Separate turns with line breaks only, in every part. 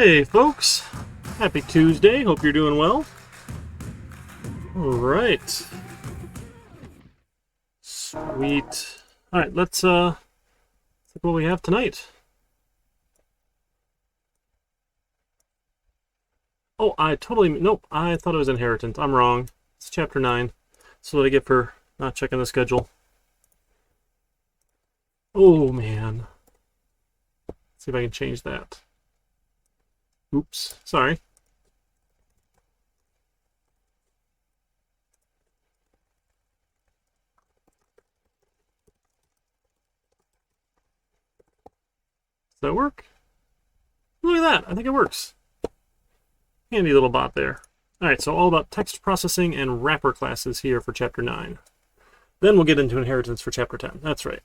Hey folks, happy Tuesday, hope you're doing well. Alright. Sweet. Alright, let's look what we have tonight. Oh, nope, I thought it was Inheritance. I'm wrong. It's chapter 9. That's what I get for not checking the schedule. Oh man. Let's see if I can change that. Oops, sorry. Does that work? Look at that, I think it works. Handy little bot there. Alright, so all about text processing and wrapper classes here for chapter 9. Then we'll get into inheritance for chapter 10. That's right.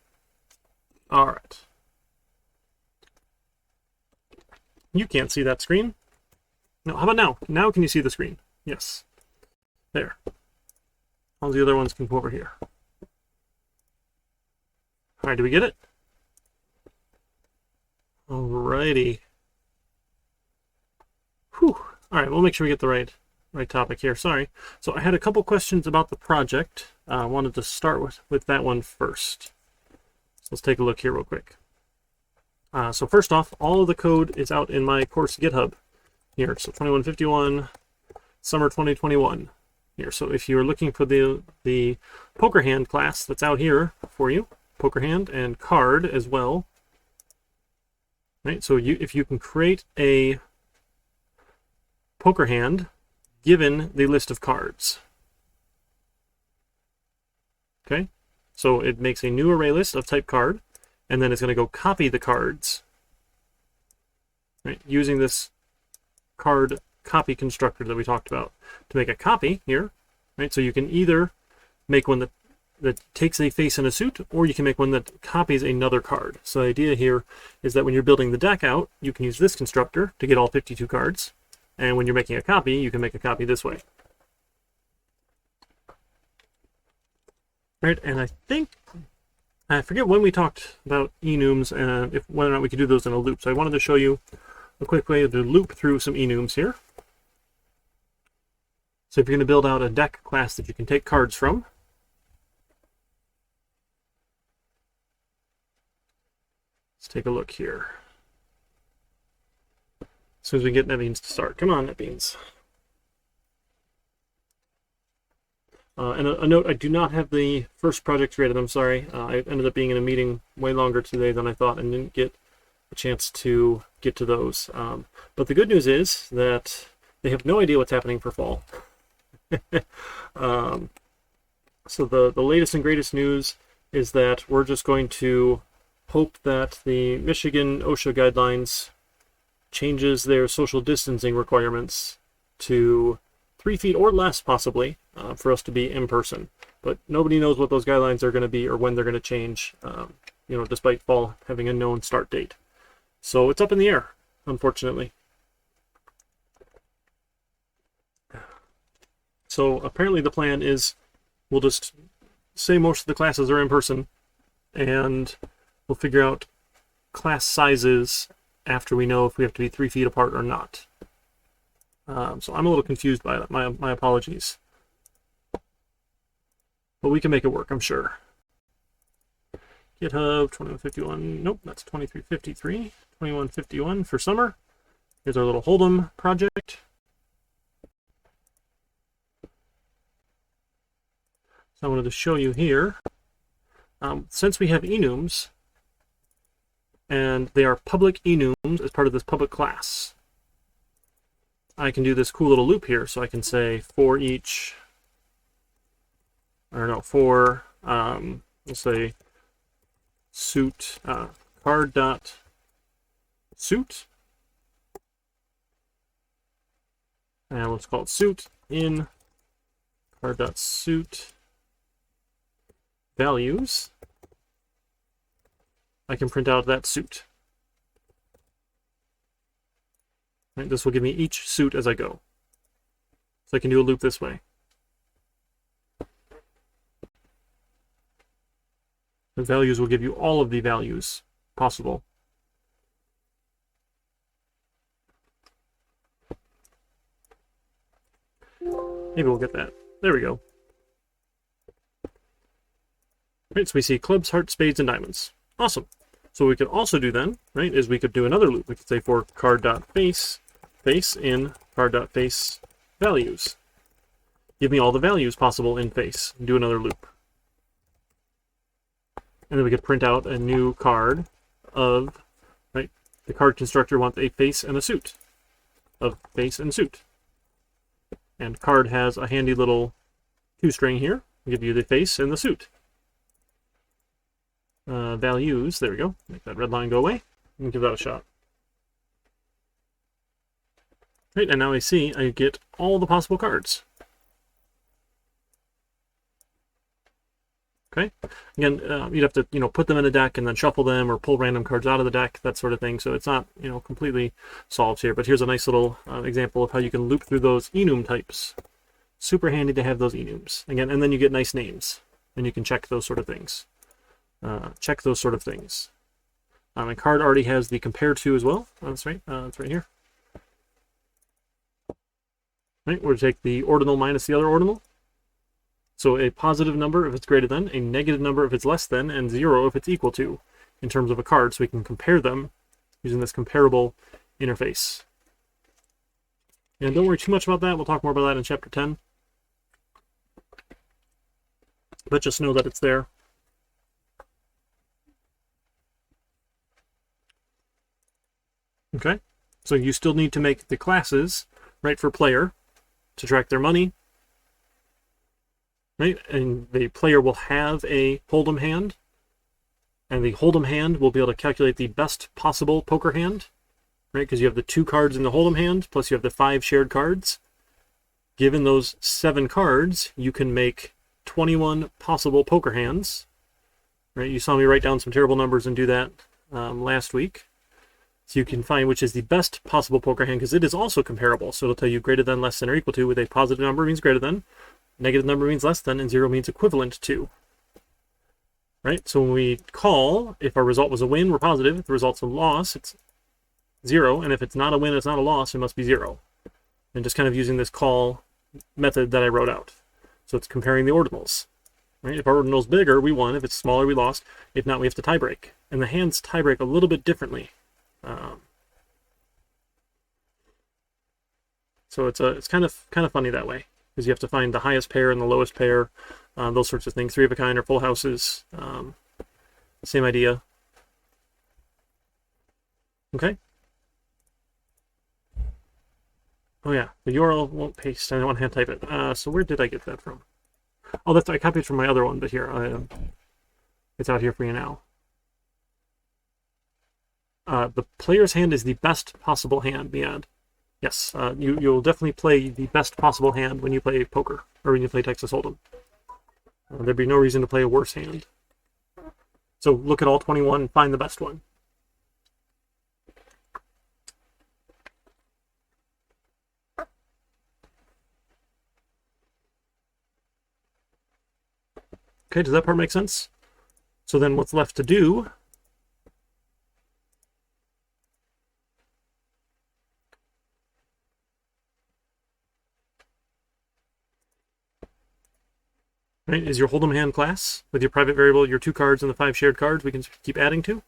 Alright. You can't see that screen. No, how about now? Now can you see the screen? Yes. There. All the other ones can come over here. Alright, do we get it? Alrighty. Whew. Alright, we'll make sure we get the right topic here. Sorry. So I had a couple questions about the project. I wanted to start with that one first. So let's take a look here real quick. So first off, all of the code is out in my course GitHub here. So 2151, summer 2021 here. So if you're looking for the poker hand class that's out here for you, poker hand and card as well. Right. So if you can create a poker hand given the list of cards. Okay. So it makes a new array list of type card. And then it's going to go copy the cards, right, using this card copy constructor that we talked about to make a copy here, right? So you can either make one that takes a face and a suit, or you can make one that copies another card. So the idea here is that when you're building the deck out, you can use this constructor to get all 52 cards. And when you're making a copy, you can make a copy this way. Right, and I forget when we talked about enums and whether or not we could do those in a loop. So I wanted to show you a quick way to loop through some enums here. So if you're going to build out a deck class that you can take cards from, let's take a look here. As soon as we get NetBeans to start. Come on, NetBeans. And a note, I do not have the first project created, I'm sorry. I ended up being in a meeting way longer today than I thought and didn't get a chance to get to those. But the good news is that they have no idea what's happening for fall. So the latest and greatest news is that we're just going to hope that the Michigan OSHA guidelines changes their social distancing requirements to 3 feet or less, possibly, for us to be in person. But nobody knows what those guidelines are going to be or when they're going to change, despite fall having a known start date. So it's up in the air, unfortunately. So apparently the plan is we'll just say most of the classes are in person, and we'll figure out class sizes after we know if we have to be 3 feet apart or not. So I'm a little confused by that. My apologies. But we can make it work, I'm sure. GitHub 2151. Nope, that's 2353. 2151 for summer. Here's our little Hold'em project. So I wanted to show you here. Since we have enums, and they are public enums as part of this public class, I can do this cool little loop here. So I can say for each, let's say suit, card dot suit, and let's call it suit in card dot suit values. I can print out that suit. Right, this will give me each suit as I go. So I can do a loop this way. The values will give you all of the values possible. Maybe we'll get that. There we go. Right, so we see clubs, hearts, spades, and diamonds. Awesome. So what we could also do then, right, is we could do another loop. We could say for card.face, face in card.face values. Give me all the values possible in face. And do another loop. And then we could print out a new card of, right, the card constructor wants a face and a suit. Of face and suit. And card has a handy little toString here. I'll give you the face and the suit. Values, there we go. Make that red line go away and give that a shot. Right, and now I see I get all the possible cards. Okay, again, you'd have to, put them in a deck and then shuffle them or pull random cards out of the deck, that sort of thing. So it's not, completely solved here. But here's a nice little example of how you can loop through those enum types. Super handy to have those enums. Again, and then you get nice names, and you can check those sort of things. And card already has the compare to as well. Oh, that's right. It's right here. Right, we're to take the ordinal minus the other ordinal. So a positive number if it's greater than, a negative number if it's less than, and 0 if it's equal to, in terms of a card. So we can compare them using this comparable interface. And don't worry too much about that. We'll talk more about that in chapter 10. But just know that it's there. Okay, so you still need to make the classes, right, for player to track their money, right? And the player will have a hold'em hand, and the hold'em hand will be able to calculate the best possible poker hand, right? Because you have the 2 cards in the hold'em hand, plus you have the 5 shared cards. Given those 7 cards, you can make 21 possible poker hands, right? You saw me write down some terrible numbers and do that last week. So you can find which is the best possible poker hand, because it is also comparable. So it'll tell you greater than, less than, or equal to, with a positive number means greater than, negative number means less than, and 0 means equivalent to. Right? So when we call, if our result was a win, we're positive. If the result's a loss, it's 0. And if it's not a win, it's not a loss, it must be 0. And just kind of using this call method that I wrote out. So it's comparing the ordinals. Right? If our ordinal's bigger, we won. If it's smaller, we lost. If not, we have to tie break. And the hands tie break a little bit differently. So it's kind of funny that way, because you have to find the highest pair and the lowest pair, those sorts of things. 3 of a kind or full houses, same idea. Okay. Oh yeah, the URL won't paste. I don't want to hand type it. So where did I get that from? Oh, I copied it from my other one, but here it's out here for you now. The player's hand is the best possible hand, Miad. Yes, you'll definitely play the best possible hand when you play poker, or when you play Texas Hold'em. There'd be no reason to play a worse hand. So look at all 21 and find the best one. Okay, does that part make sense? So then what's left to do right, is your hold'em hand class with your private variable, your 2 cards and the 5 shared cards we can keep adding to.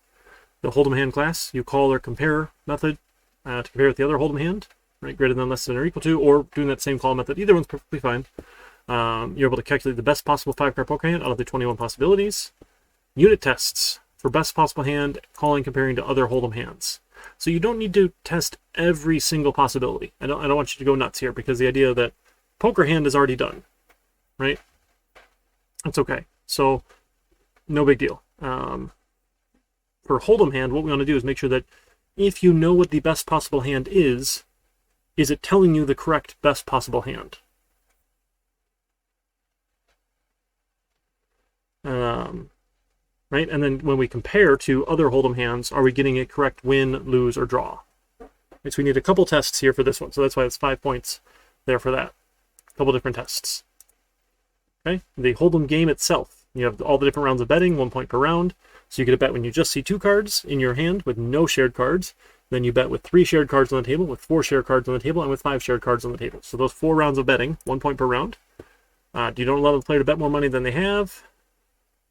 The hold'em hand class, you call our compare method to compare with the other hold'em hand, right, greater than, less than, or equal to, or doing that same call method. Either one's perfectly fine. You're able to calculate the best possible 5-card poker hand out of the 21 possibilities. Unit tests for best possible hand, calling, comparing to other hold'em hands. So you don't need to test every single possibility. I don't want you to go nuts here, because the idea that poker hand is already done, right? That's okay. So no big deal. For hold'em hand, what we want to do is make sure that if you know what the best possible hand is it telling you the correct best possible hand? Right? And then when we compare to other hold'em hands, are we getting a correct win, lose, or draw? Right, so we need a couple tests here for this one. So that's why it's 5 points there for that. A couple different tests. Okay? The hold'em game itself. You have all the different rounds of betting, 1 point per round. So you get a bet when you just see 2 cards in your hand with no shared cards. Then you bet with 3 shared cards on the table, with 4 shared cards on the table, and with 5 shared cards on the table. So those 4 rounds of betting, 1 point per round. You don't allow the player to bet more money than they have,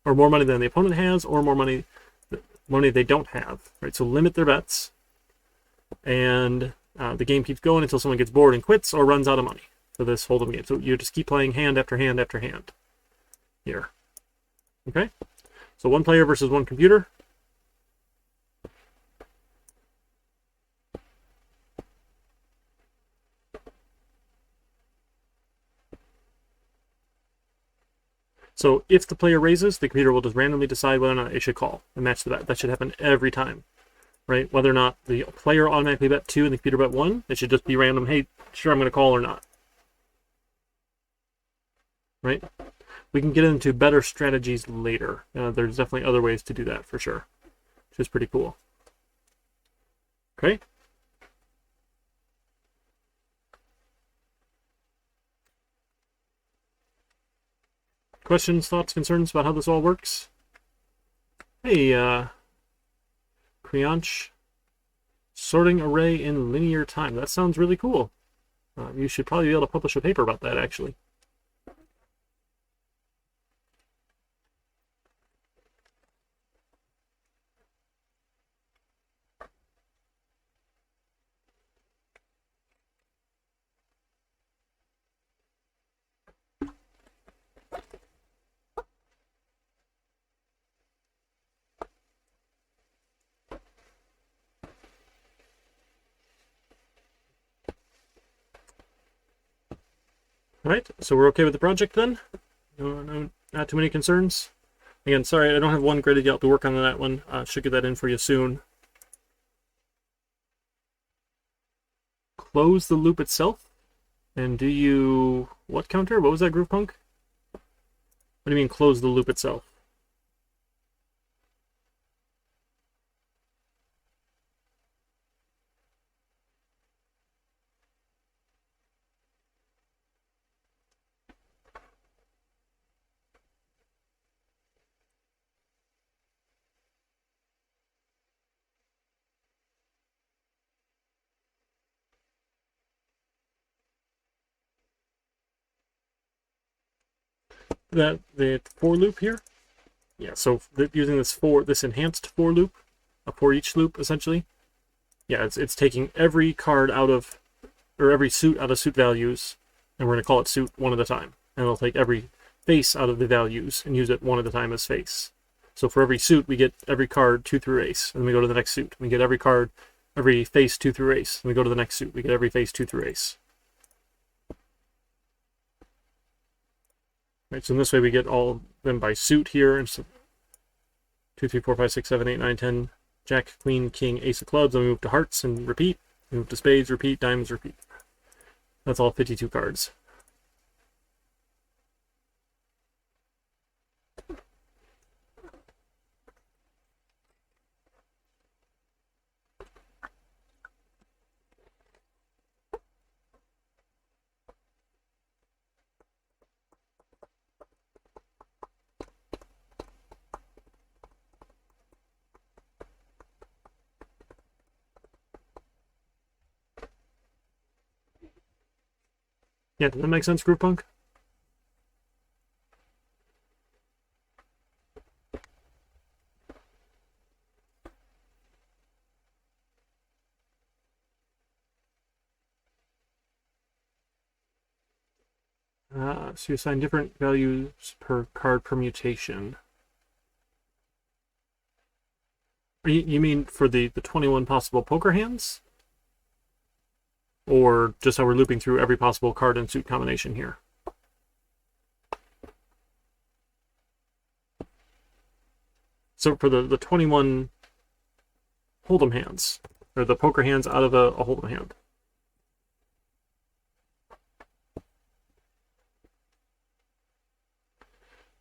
or more money than the opponent has, or more money they don't have. Right? So limit their bets, and the game keeps going until someone gets bored and quits or runs out of money for this hold'em game. So you just keep playing hand after hand after hand here. Okay? So 1 player versus 1 computer. So if the player raises, the computer will just randomly decide whether or not it should call and match the bet. That should happen every time, right? Whether or not the player automatically bet 2 and the computer bet 1, it should just be random. Hey, sure, I'm going to call or not. Right? We can get into better strategies later. There's definitely other ways to do that for sure, which is pretty cool. Okay. Questions, thoughts, concerns about how this all works? Hey, Creonch, sorting array in linear time. That sounds really cool. You should probably be able to publish a paper about that, actually. All right, so we're okay with the project then? No, not too many concerns? Again, sorry, I don't have one graded yet. I'll be working on that one. Should get that in for you soon. Close the loop itself? And do you... What counter? What was that, Groovepunk? What do you mean close the loop itself? The for loop here? Yeah, so using this enhanced for loop, a for each loop essentially. Yeah, it's taking every card out of, or every suit out of suit values, and we're going to call it suit one at a time. And it'll take every face out of the values and use it one at a time as face. So for every suit, we get every card 2 through ace, and then we go to the next suit. We get every card, every face 2 through ace, and we go to the next suit. We get every face 2 through ace. Right, so in this way we get all of them by suit here. And so 2, 3, 4, 5, 6, 7, 8, 9, 10, Jack, Queen, King, Ace of Clubs. Then we move to hearts and repeat. We move to spades, repeat, diamonds, repeat. That's all 52 cards. Yeah, does that make sense, Groupunk? So you assign different values per card permutation. You mean for the 21 possible poker hands? Or just how we're looping through every possible card and suit combination here? So for the 21 hold'em hands, or the poker hands out of a hold'em hand.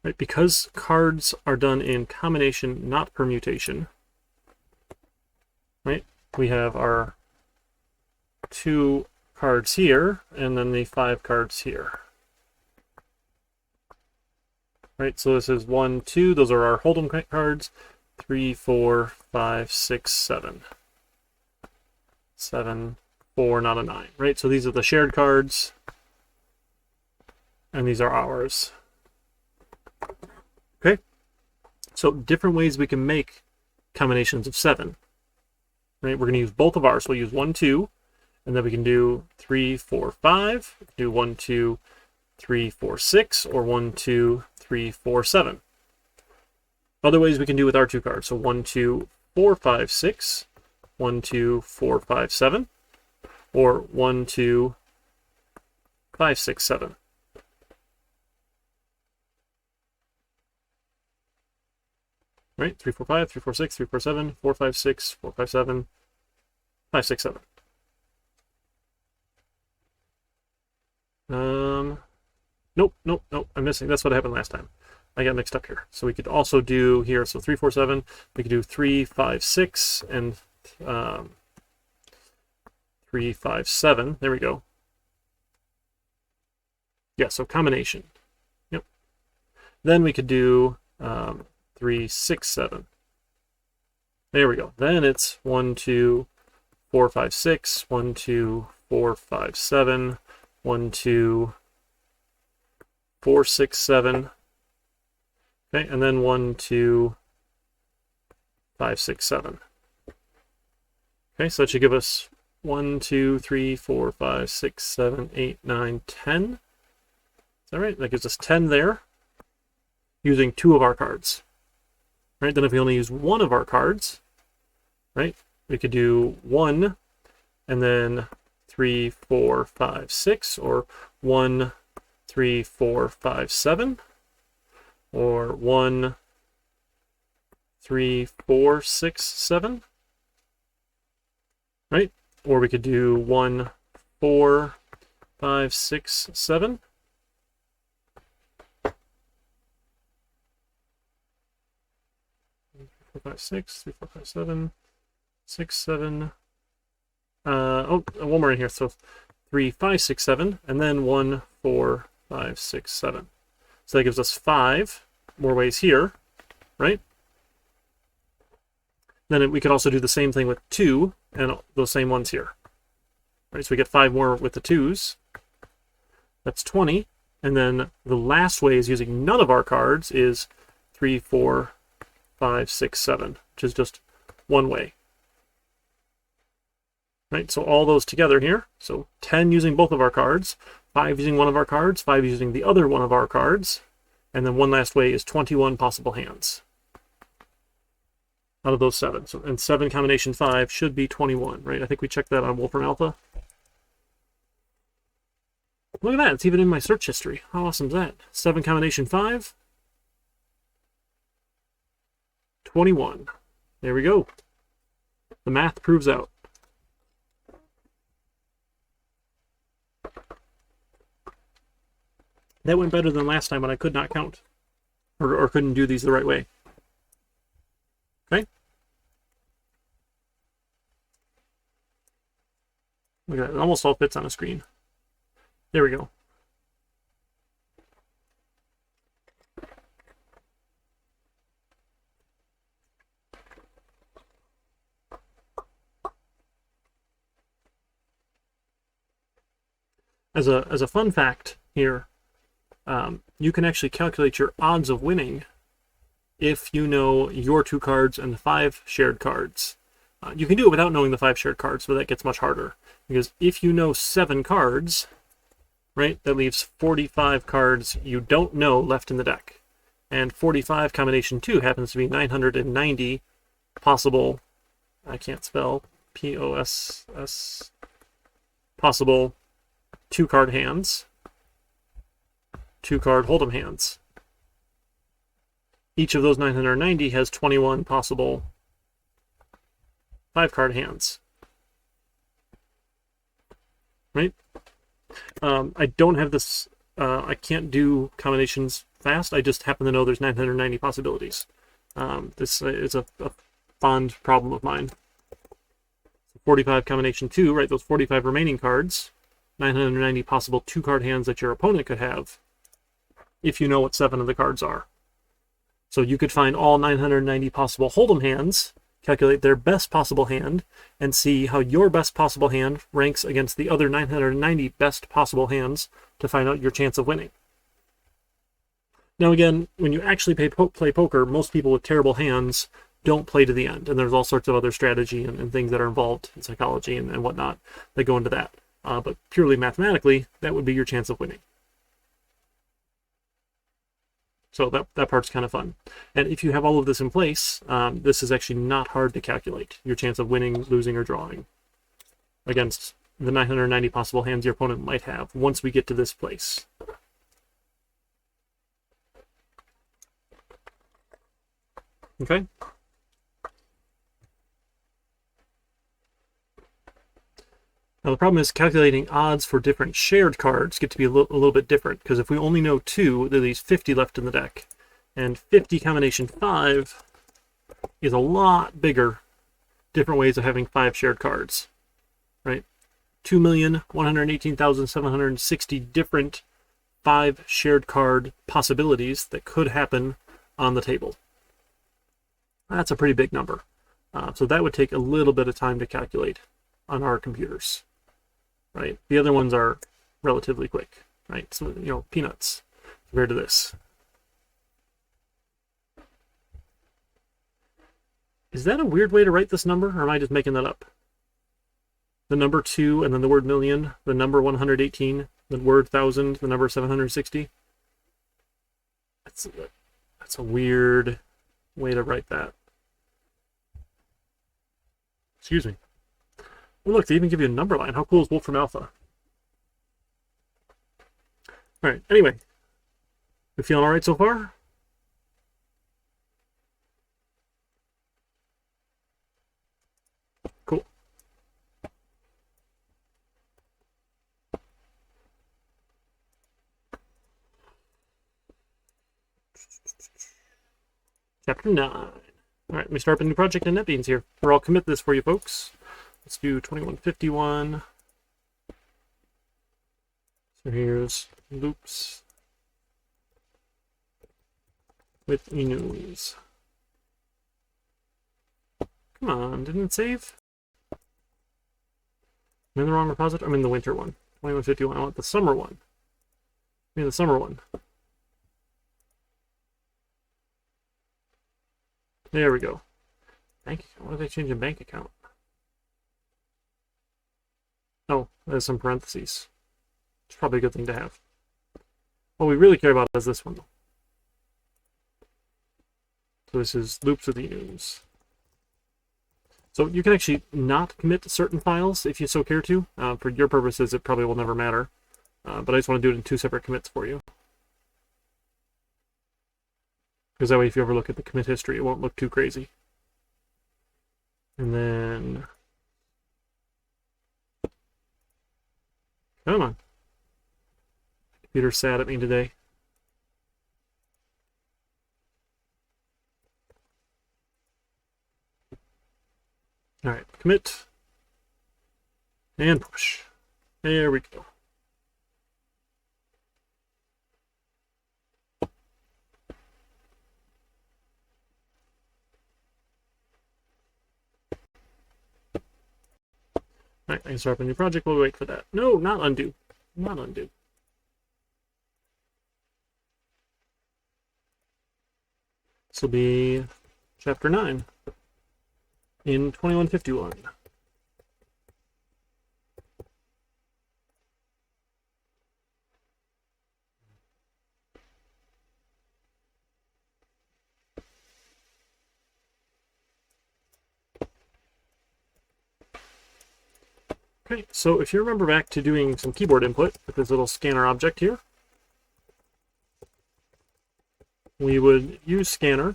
Right, because cards are done in combination, not permutation, right? We have our 2 cards here, and then the 5 cards here. right? So this is 1, 2. Those are our Hold'em cards. 3, 4, 5, 6, 7. 7, 4, not a 9, right? So these are the shared cards, and these are ours. Okay? So different ways we can make combinations of 7. Right? We're going to use both of ours. We'll use 1, 2, and then we can do 3, 4, 5. We can do 1, 2, 3, 4, 6, or 1, 2, 3, 4, 7. Other ways we can do with our 2 cards. So 1, 2, 4, 5, 6, 1, 2, 4, 5, 7, or 1, 2, 5, 6, 7. Right? 3, 4, 5, 3, 4, 6, 3, 4, 7, 4, 5, 6, 4, 5, 7, 5, 6, 7. Nope. I'm missing. That's what happened last time. I got mixed up here. So we could also do here, so 3, 4, 7. We could do 3, 5, 6, and 3, 5, 7. There we go. Yeah, so combination. Yep. Then we could do 3, 6, 7. There we go. Then it's 1, 2, 4, 5, 6, 1, 2, 4, 5, 7, 1, 2, 4, 6, 7. Okay, and then 1, 2, 5, 6, 7. Okay, so that should give us 1, 2, 3, 4, 5, 6, 7, 8, 9, 10. Is that right? That gives us 10 there, using 2 of our cards. Right, then if we only use 1 of our cards, right, we could do 1, and then 3, 4, 5, 6, or 1, 3, 4, 5, 7, or 1, 3, 4, 6, 7, right? Or we could do 1, 4, 5, 6, 7. 4, 5, 6, 3, 4, 5, 7, 6, 7. One more in here. So 3, 5, 6, 7, and then 1, 4, 5, 6, 7. So that gives us 5 more ways here, right? Then we could also do the same thing with 2 and those same ones here. Right, so we get 5 more with the 2s. That's 20. And then the last way is using none of our cards is 3, 4, 5, 6, 7, which is just one way. Right, so all those together here. So 10 using both of our cards, 5 using one of our cards, 5 using the other one of our cards, and then one last way is 21 possible hands out of those 7. So, and 7 combination 5 should be 21, right? I think we checked that on Wolfram Alpha. Look at that, it's even in my search history. How awesome is that? 7 combination 5, 21. There we go. The math proves out. That went better than last time when I could not count, or couldn't do these the right way. Okay? Look at that, it almost all fits on a screen. There we go. As a fun fact here, you can actually calculate your odds of winning if you know your 2 cards and the 5 shared cards. You can do it without knowing the 5 shared cards, but that gets much harder. Because if you know 7 cards, right, that leaves 45 cards you don't know left in the deck. And 45 combination 2 happens to be 990 possible, I can't spell, P-O-S-S, possible 2-card hands. 2-card Hold'em hands. Each of those 990 has 21 possible 5-card hands. Right? I don't have this, I can't do combinations fast. I just happen to know there's 990 possibilities. This is a fond problem of mine. 45 combination 2, right? Those 45 remaining cards, 990 possible 2-card hands that your opponent could have. if you know what 7 of the cards are. So you could find all 990 possible Hold'em hands, calculate their best possible hand, and see how your best possible hand ranks against the other 990 best possible hands to find out your chance of winning. Now again, when you actually play poker, most people with terrible hands don't play to the end, and there's all sorts of other strategy and things that are involved in psychology and whatnot that go into that. But purely mathematically, that would be your chance of winning. So that part's kind of fun. And if you have all of this in place, this is actually not hard to calculate your chance of winning, losing, or drawing against the 990 possible hands your opponent might have once we get to this place. Okay? Now the problem is calculating odds for different shared cards get to be a little bit different, because if we only know 2, there leaves 50 left in the deck. And 50 combination 5 is a lot bigger, different ways of having 5 shared cards, right? 2,118,760 different 5 shared card possibilities that could happen on the table. That's a pretty big number. So that would take a little bit of time to calculate on our computers. Right? The other ones are relatively quick, right? So, you know, peanuts compared to this. Is that a weird way to write this number, or am I just making that up? The number 2 and then the word million, the number 118, the word 1,000, the number 760. That's a weird way to write that. Excuse me. Oh, look, they even give you a number line. How cool is Wolfram Alpha? All right, anyway. We feeling all right so far? Cool. Chapter 9. All right, let me start up a new project in NetBeans here. I'll commit this for you folks. Let's do 2151. So here's loops with enums. Come on, didn't it save? I'm in the wrong repository. I'm in the winter one. 2151. I want the summer one. I'm in the summer one. There we go. Bank account. Why did I change a bank account? Oh, there's some parentheses. It's probably a good thing to have. What we really care about is this one, though. So this is loops with enums. So you can actually not commit to certain files if you so care to. For your purposes, it probably will never matter. But I just want to do it in 2 separate commits for you. Because that way, if you ever look at the commit history, it won't look too crazy. And then... Come on. Computer's sad at me today. Alright, commit. And push. There we go. Alright, I can start up a new project while we wait for that. No, not undo. Not undo. This will be chapter 9 in 2151. Okay, so if you remember back to doing some keyboard input with this little scanner object here, we would use scanner,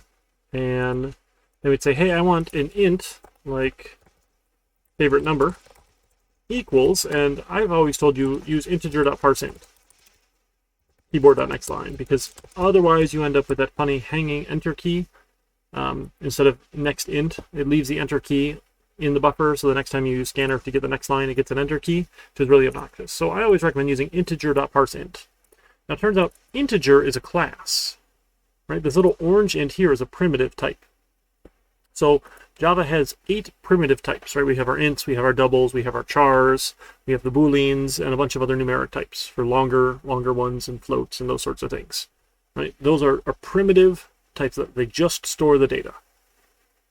and then we'd say, hey, I want an int, like favorite number, equals, and I've always told you, use integer.parseInt, keyboard.nextLine, because otherwise you end up with that funny hanging enter key. Instead of next int, it leaves the enter key in the buffer, so the next time you use scanner to get the next line, it gets an enter key, which is really obnoxious. So I always recommend using integer.parseInt. Now it turns out integer is a class, right? This little orange int here is a primitive type. So Java has 8 primitive types, right? We have our ints, we have our doubles, we have our chars, we have the booleans, and a bunch of other numeric types for longer ones and floats and those sorts of things, right? Those are primitive types that they just store the data,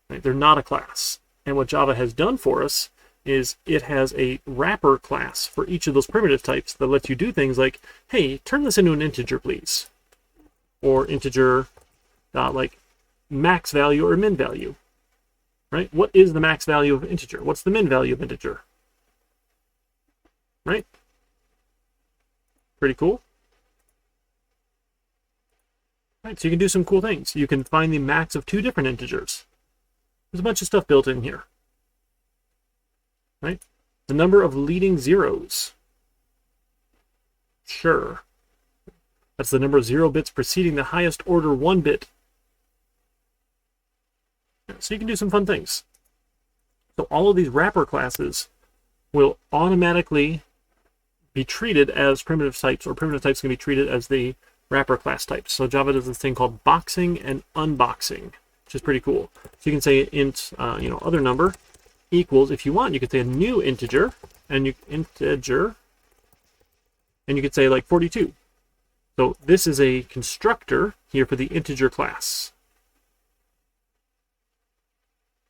right? They're not a class. And what Java has done for us is it has a wrapper class for each of those primitive types that lets you do things like, hey, turn this into an integer, please. Or integer dot like max value or min value. Right? What is the max value of integer? What's the min value of integer? Right? Pretty cool. Right, so you can do some cool things. You can find the max of 2 different integers. There's a bunch of stuff built in here. Right? The number of leading zeros. Sure. That's the number of 0 bits preceding the highest order 1 bit. So you can do some fun things. So all of these wrapper classes will automatically be treated as primitive types, or primitive types can be treated as the wrapper class types. So Java does this thing called boxing and unboxing, which is pretty cool. So you can say int, other number equals, if you want, you could say a new integer, and you and you could say like 42. So this is a constructor here for the integer class.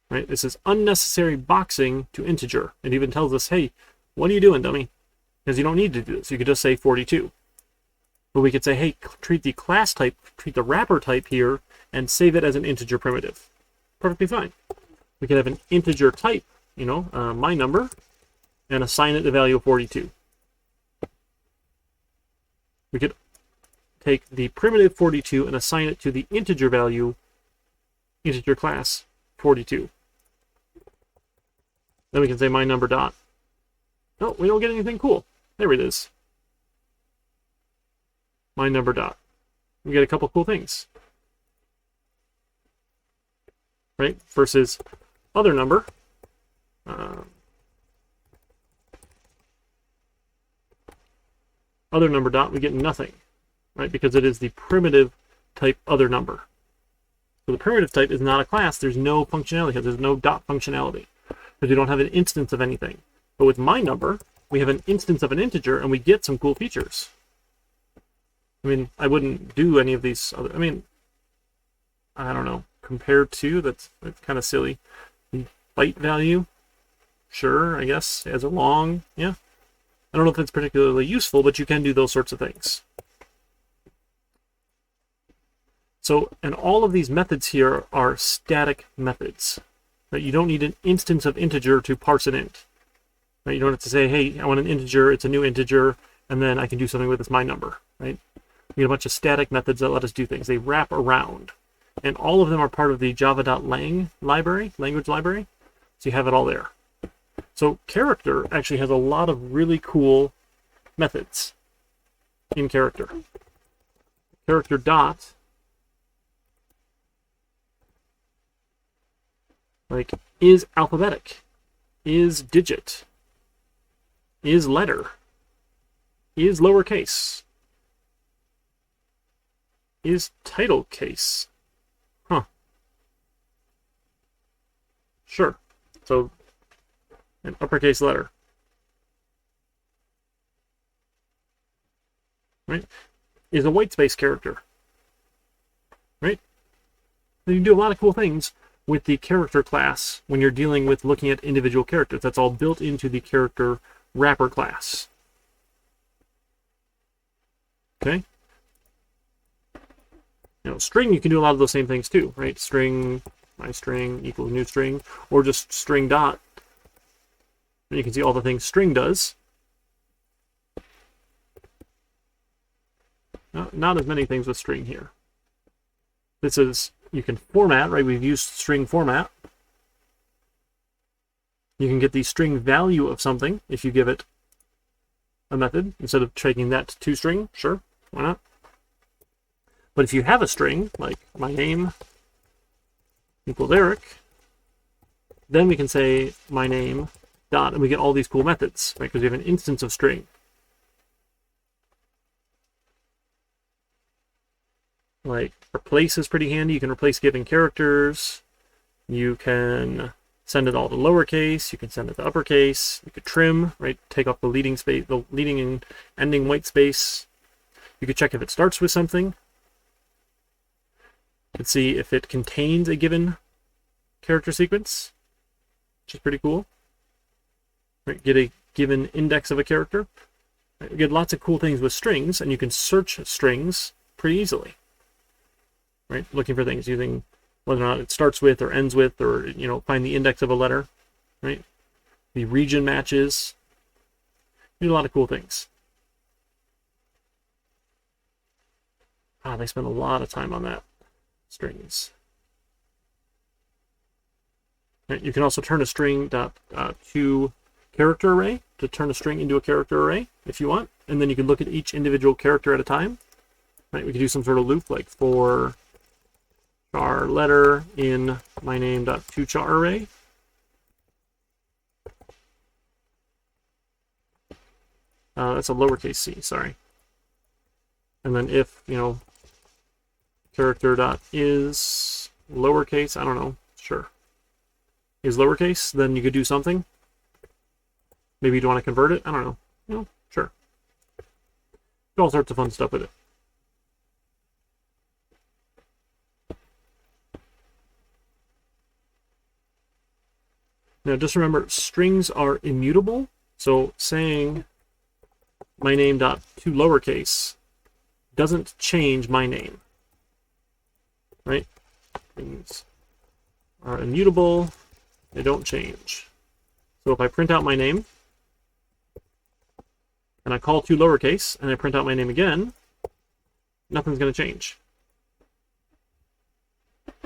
Right? This is unnecessary boxing to integer. It even tells us, hey, what are you doing, dummy? Because you don't need to do this. You could just say 42. But we could say, hey, treat the class type, treat the wrapper type here, and save it as an integer primitive. Perfectly fine. We could have an integer type, my number, and assign it the value of 42. We could take the primitive 42 and assign it to the integer value, integer class 42. Then we can say my number dot. No, we don't get anything cool. There it is. My number dot. We get a couple cool things. Right? Versus other number. Other number dot, we get nothing. Right? Because it is the primitive type other number. So the primitive type is not a class. There's no functionality here. There's no dot functionality. Because we don't have an instance of anything. But with my number, we have an instance of an integer, and we get some cool features. I mean, I wouldn't do any of these other... I don't know. Compared to, that's kind of silly. The byte value, sure, I guess, as a long, yeah. I don't know if it's particularly useful, but you can do those sorts of things. So, and all of these methods here are static methods. Right? You don't need an instance of integer to parse an int. Right? You don't have to say, hey, I want an integer, it's a new integer, and then I can do something with this my number. Right? We get a bunch of static methods that let us do things. They wrap around. And all of them are part of the java.lang library, language library. So you have it all there. So character actually has a lot of really cool methods in character. Character dot, like, is alphabetic, is digit, is letter, is lowercase, is title case. Huh. Sure. So, an uppercase letter. Right? Is a white space character. Right? So you can do a lot of cool things with the character class when you're dealing with looking at individual characters. That's all built into the character wrapper class. Okay? String, you can do a lot of those same things too, right? String, my string equals new string, or just string dot. And you can see all the things string does. Not as many things with string here. This is, you can format, right? We've used string format. You can get the string value of something if you give it a method instead of taking that to string. Sure, why not? But if you have a string, like my name equals Eric, then we can say my name dot, and we get all these cool methods, right? Because we have an instance of string. Like replace is pretty handy. You can replace given characters. You can send it all to lowercase. You can send it to uppercase. You could trim, right? Take off the leading space, the leading and ending white space. You could check if it starts with something. You could see if it contains a given character sequence, which is pretty cool. Right? Get a given index of a character. Right? You get lots of cool things with strings, and you can search strings pretty easily. Right? Looking for things using whether or not it starts with or ends with, or find the index of a letter. Right? The region matches. You do a lot of cool things. They spend a lot of time on that. Strings. Right? You can also turn a string to character array to turn a string into a character array if you want, and then you can look at each individual character at a time. Right? We could do some sort of loop like for char letter in my name.toChar array. That's a lowercase c, sorry. And then if, character.is lowercase, I don't know, sure, is lowercase, then you could do something. Maybe you'd want to convert it, I don't know. Sure. Do all sorts of fun stuff with it. Now just remember, strings are immutable, so saying my name.toLowercase doesn't change my name. Right? Things are immutable, they don't change. So if I print out my name, and I call toLowercase, and I print out my name again, nothing's going to change.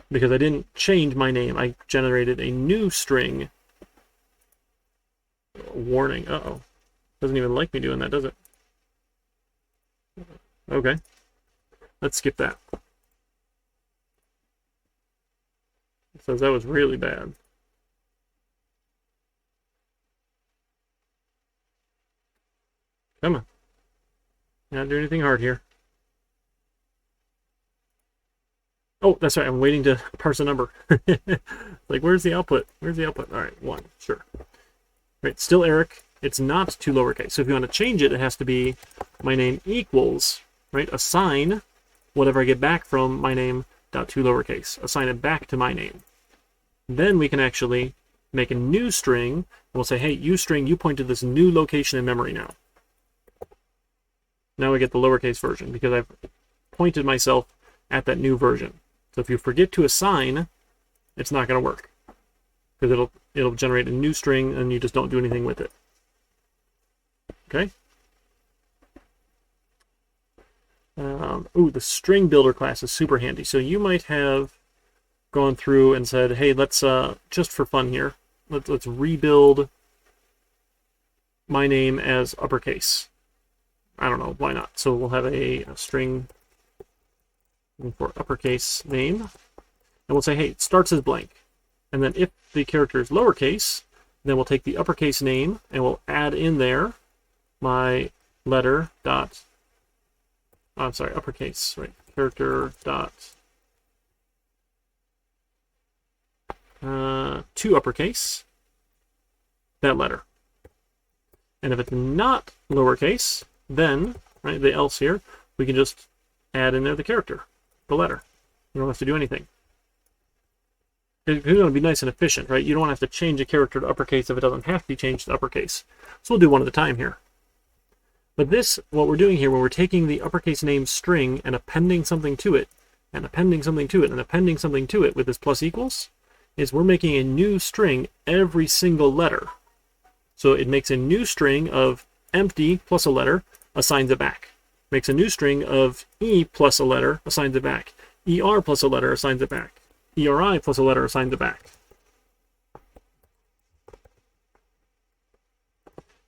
Because I didn't change my name, I generated a new string. Warning, uh-oh. Doesn't even like me doing that, does it? Okay. Let's skip that. It says that was really bad. Come on. Not doing anything hard here. Oh, that's right. I'm waiting to parse a number. Like, where's the output? Where's the output? All right, 1. Sure. Right, still Eric. It's not toLowercase. So if you want to change it, it has to be my name equals, right, assign whatever I get back from my name.toLowercase. Assign it back to my name. Then we can actually make a new string. And we'll say, hey, uString, you point to this new location in memory now. Now we get the lowercase version because I've pointed myself at that new version. So if you forget to assign, it's not going to work because it'll generate a new string and you just don't do anything with it. Okay. The string builder class is super handy. So you might have gone through and said, hey, let's just for fun here, let's rebuild my name as uppercase. I don't know, why not? So we'll have a string for uppercase name, and we'll say, hey, it starts as blank. And then if the character is lowercase, then we'll take the uppercase name and we'll add in there my letter dot, I'm sorry, uppercase, right, character dot to uppercase, that letter. And if it's not lowercase, then, right, the else here, we can just add in there the character, the letter. You don't have to do anything. It's going to be nice and efficient, right? You don't have to change a character to uppercase if it doesn't have to be changed to uppercase. So we'll do one at a time here. But this, what we're doing here, when we're taking the uppercase name string and appending something to it, and appending something to it, and appending something to it with this plus equals, is we're making a new string every single letter. So it makes a new string of empty plus a letter, assigns it back. Makes a new string of E plus a letter, assigns it back. ER plus a letter, assigns it back. ERI plus a letter, assigns it back.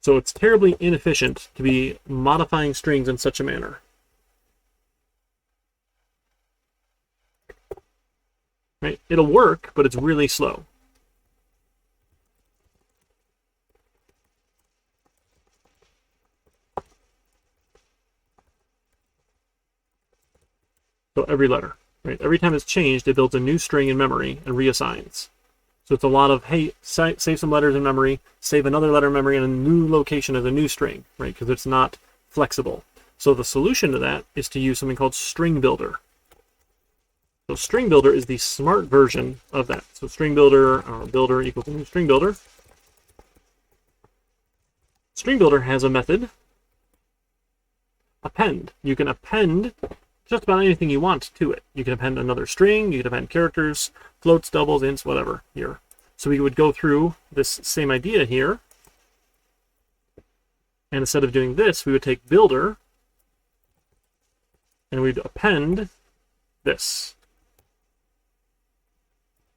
So it's terribly inefficient to be modifying strings in such a manner. Right? It'll work, but it's really slow. So every letter, right? Every time it's changed, it builds a new string in memory and reassigns. So it's a lot of, hey, save some letters in memory, save another letter in memory, and a new location as a new string, right? Because it's not flexible. So the solution to that is to use something called String Builder. So String Builder is the smart version of that. So String Builder, builder equals to new String Builder. String Builder has a method, append. You can append just about anything you want to it. You can append another string, you can append characters, floats, doubles, ints, whatever here. So we would go through this same idea here. And instead of doing this, we would take builder and we'd append this.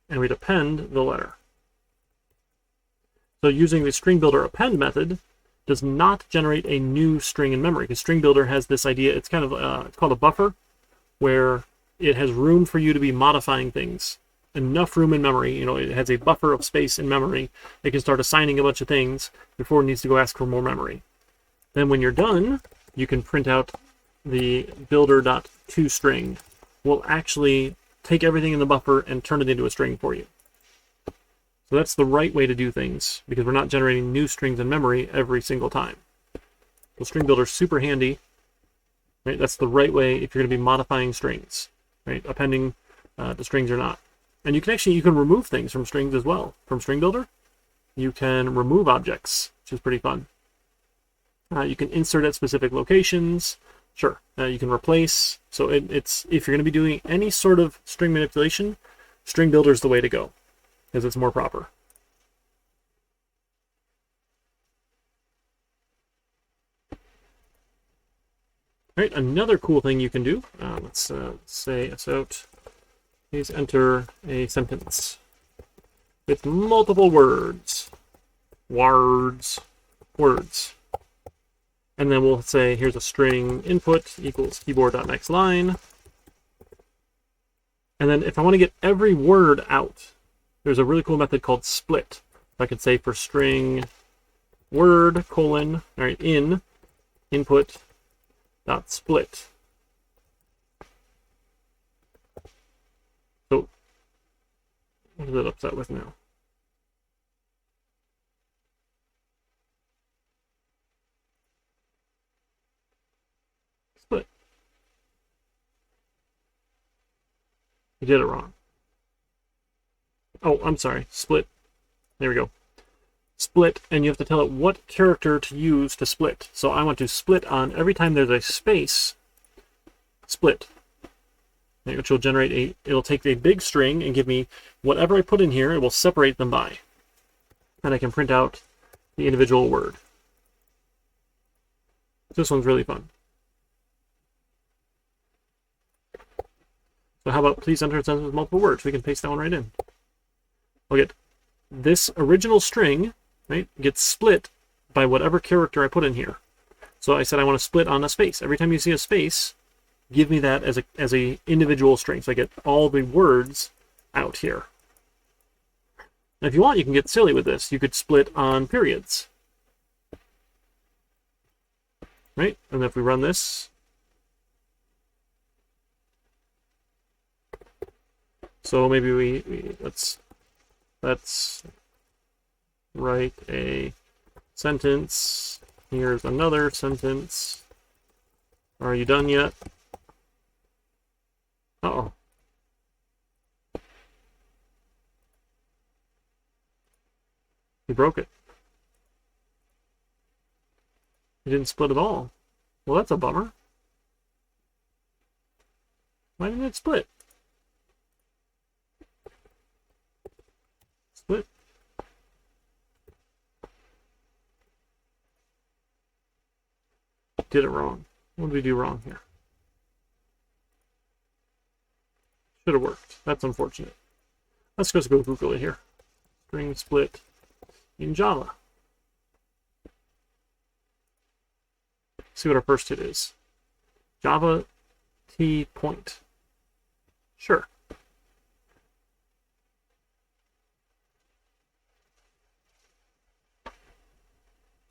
And we'd append the letter. So using the string builder append method does not generate a new string in memory, because string builder has this idea, it's kind of it's called a buffer, where it has room for you to be modifying things. Enough room in memory, you know, it has a buffer of space in memory. It can start assigning a bunch of things before it needs to go ask for more memory. Then when you're done, you can print out the builder.toString. Will actually take everything in the buffer and turn it into a string for you. So that's the right way to do things, because we're not generating new strings in memory every single time. So string builder is super handy. Right? That's the right way if you're going to be modifying strings, right? Appending the strings or not. And you can remove things from strings as well. From string builder, you can remove objects, which is pretty fun. You can insert at specific locations. Sure, you can replace. So it's if you're going to be doing any sort of string manipulation, string builder is the way to go, because it's more proper. All right, another cool thing you can do. Let's say out. Please enter a sentence with multiple words. Words. And then we'll say here's a string input equals keyboard.nextLine. And then if I want to get every word out, there's a really cool method called split. I could say for string word colon, all right, in input dot split. So what is it upset with now? Split. You did it wrong. Oh, I'm sorry. Split. There we go. Split, and you have to tell it what character to use to split. So I want to split on every time there's a space, split. Which will generate it'll take a big string and give me whatever I put in here, it will separate them by. And I can print out the individual word. This one's really fun. So how about please enter a sentence with multiple words? We can paste that one right in. We'll get this original string, right, gets split by whatever character I put in here. So I said I want to split on a space. Every time you see a space, give me that as a individual string. So I get all the words out here. And if you want, you can get silly with this. You could split on periods. Right? And if we run this, so maybe let's write a sentence. Here's another sentence. Are you done yet? Uh-oh. He broke it. He didn't split at all. Well, that's a bummer. Why didn't it split? Split. Did it wrong. What did we do wrong here? Should have worked. That's unfortunate. Let's just go Google it here. String split in Java. See what our first hit is. Java T point. Sure.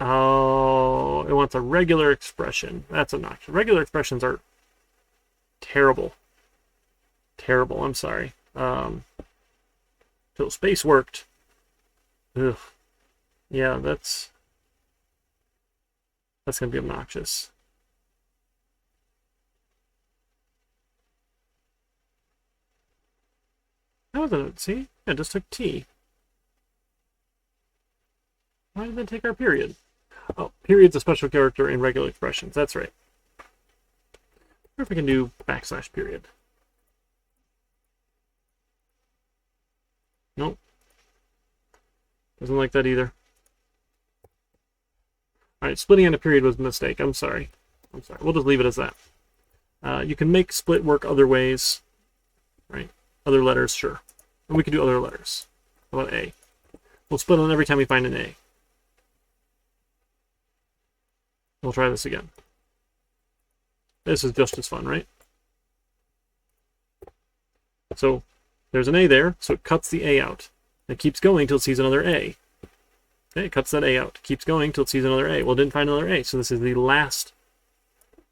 Oh, it wants a regular expression. That's obnoxious. Regular expressions are terrible. terrible. I'm sorry. So space worked. Ugh. Yeah, that's gonna be obnoxious. That wasn't, see? Yeah, it just took T. Why did it take our period? Oh, period's a special character in regular expressions. That's right. I wonder if we can do backslash period. Nope. Doesn't like that either. Alright, splitting into period was a mistake. I'm sorry. We'll just leave it as that. You can make split work other ways. Right? Other letters, sure. And we can do other letters. How about A? We'll split on every time we find an A. We'll try this again. This is just as fun, right? So there's an A there, so it cuts the A out. It keeps going till it sees another A. Okay, it cuts that A out. Keeps going till it sees another A. Well, it didn't find another A, so this is the last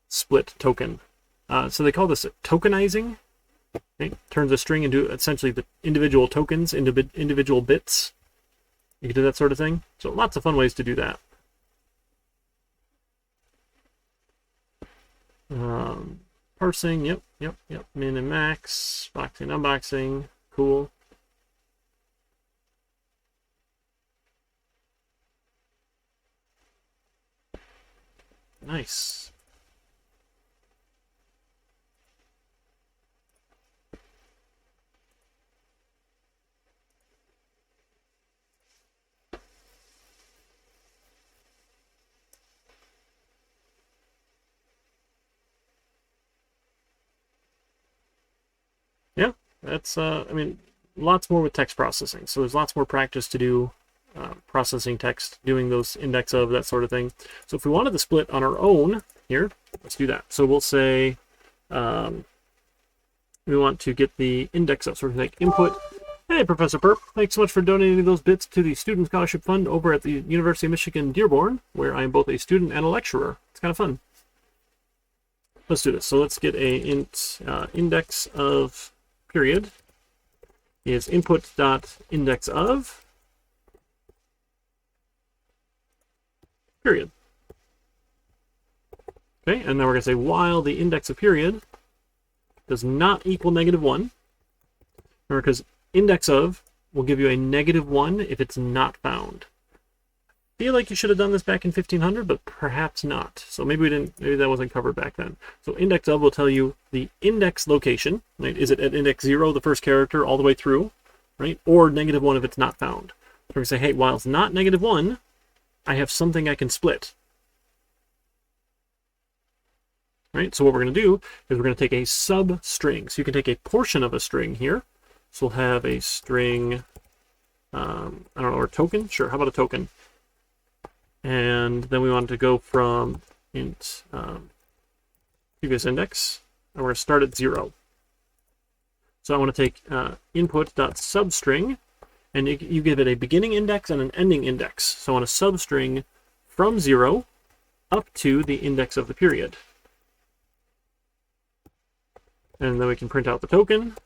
split token. So they call this tokenizing. Okay? Turns a string into essentially the individual tokens, into individual bits. You can do that sort of thing. So lots of fun ways to do that. Parsing, yep. Min and max, boxing, unboxing, cool. Nice. Yeah, that's, I mean, lots more with text processing. So there's lots more practice to do processing text, doing those index of, that sort of thing. So if we wanted to split on our own here, let's do that. So we'll say we want to get the index of, so we're going to make input. Hey, Professor Perp, thanks so much for donating those bits to the Student Scholarship Fund over at the University of Michigan Dearborn, where I am both a student and a lecturer. It's kind of fun. Let's do this. So let's get a int index of period is input dot index of period. Okay, and now we're going to say while the index of period does not equal -1. Remember, because index of will give you a -1 if it's not found. I feel like you should have done this back in 1500, but perhaps not. So maybe that wasn't covered back then. So index of will tell you the index location, right? Is it at index 0, the first character, all the way through, right? Or -1 if it's not found. So we're going to say, hey, while it's not -1, I have something I can split. Right? So what we're going to do is we're going to take a substring. So you can take a portion of a string here. So we'll have a string, I don't know, or a token? Sure, how about a token? And then we want to go from int previous index, and we're going to start at 0. So I want to take input.substring, and you give it a beginning index and an ending index. So I want a substring from 0 up to the index of the period. And then we can print out the token.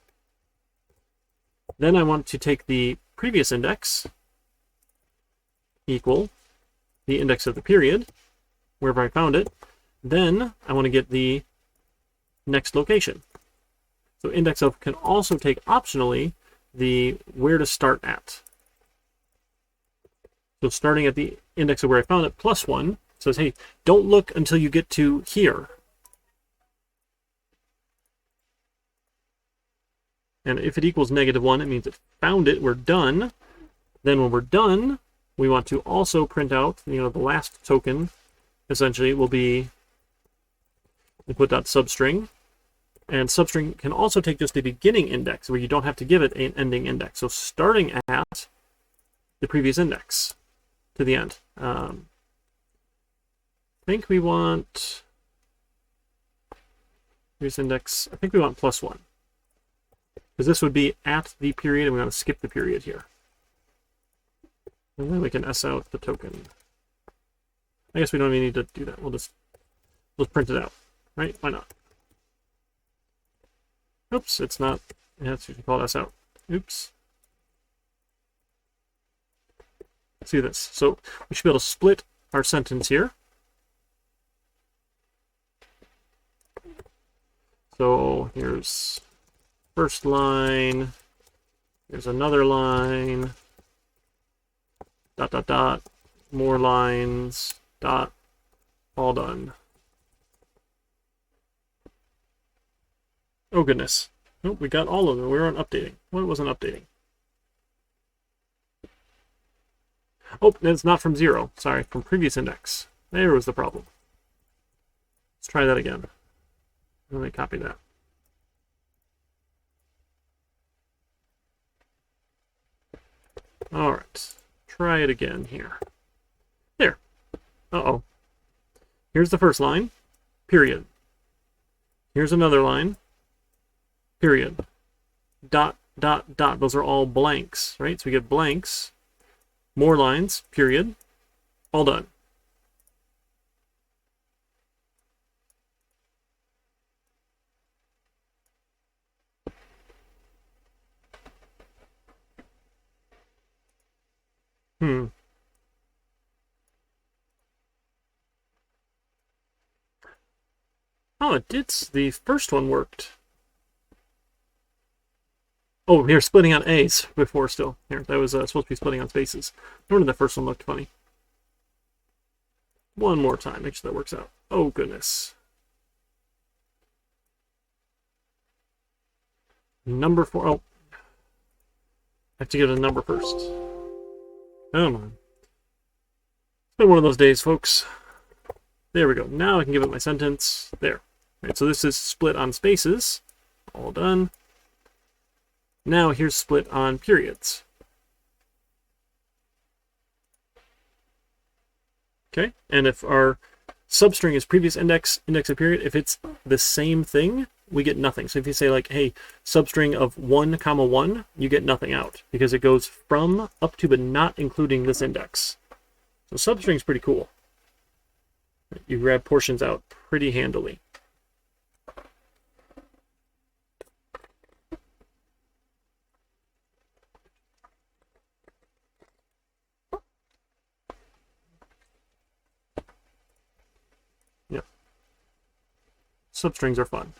Then I want to take the previous index equal the index of the period, wherever I found it. Then I want to get the next location. So index of can also take optionally the where to start at. So starting at the index of where I found it +1 says, hey, don't look until you get to here. And if it equals -1, it means it found it, we're done. Then when we're done, we want to also print out, the last token, essentially, will be input.substring. And substring can also take just a beginning index, where you don't have to give it an ending index. So starting at the previous index to the end. I think we want previous index, I think we want +1. Because this would be at the period, and we want to skip the period here. And then we can S out the token. I guess we don't even need to do that. We'll just print it out, right? Why not? Oops, it's not. That's what you call S out. Oops. Let's do this. So we should be able to split our sentence here. So here's first line, here's another line, dot, dot, dot, more lines, dot, all done. Oh goodness. Nope, we got all of them. We weren't updating. What wasn't updating? Oh, it's not from 0. Sorry, from previous index. There was the problem. Let's try that again. Let me copy that. All right, try it again here. There. Uh-oh. Here's the first line, period. Here's another line, period. Dot, dot, dot. Those are all blanks, right? So we get blanks, more lines, period, all done. Oh, it did. The first one worked. Oh, here, splitting on A's before still. Here, that was supposed to be splitting on spaces. No wonder the first one looked funny. One more time, make sure that works out. Oh, goodness. Number 4. Oh. I have to get a number first. Come on. It's been one of those days, folks. There we go. Now I can give it my sentence. There. Right, so this is split on spaces. All done. Now here's split on periods. Okay, and if our substring is previous index, index of period, if it's the same thing, we get nothing. So if you say like, hey, substring of 1, comma 1, you get nothing out because it goes from up to but not including this index. So substring is pretty cool. You grab portions out pretty handily. Yeah. Substrings are fun.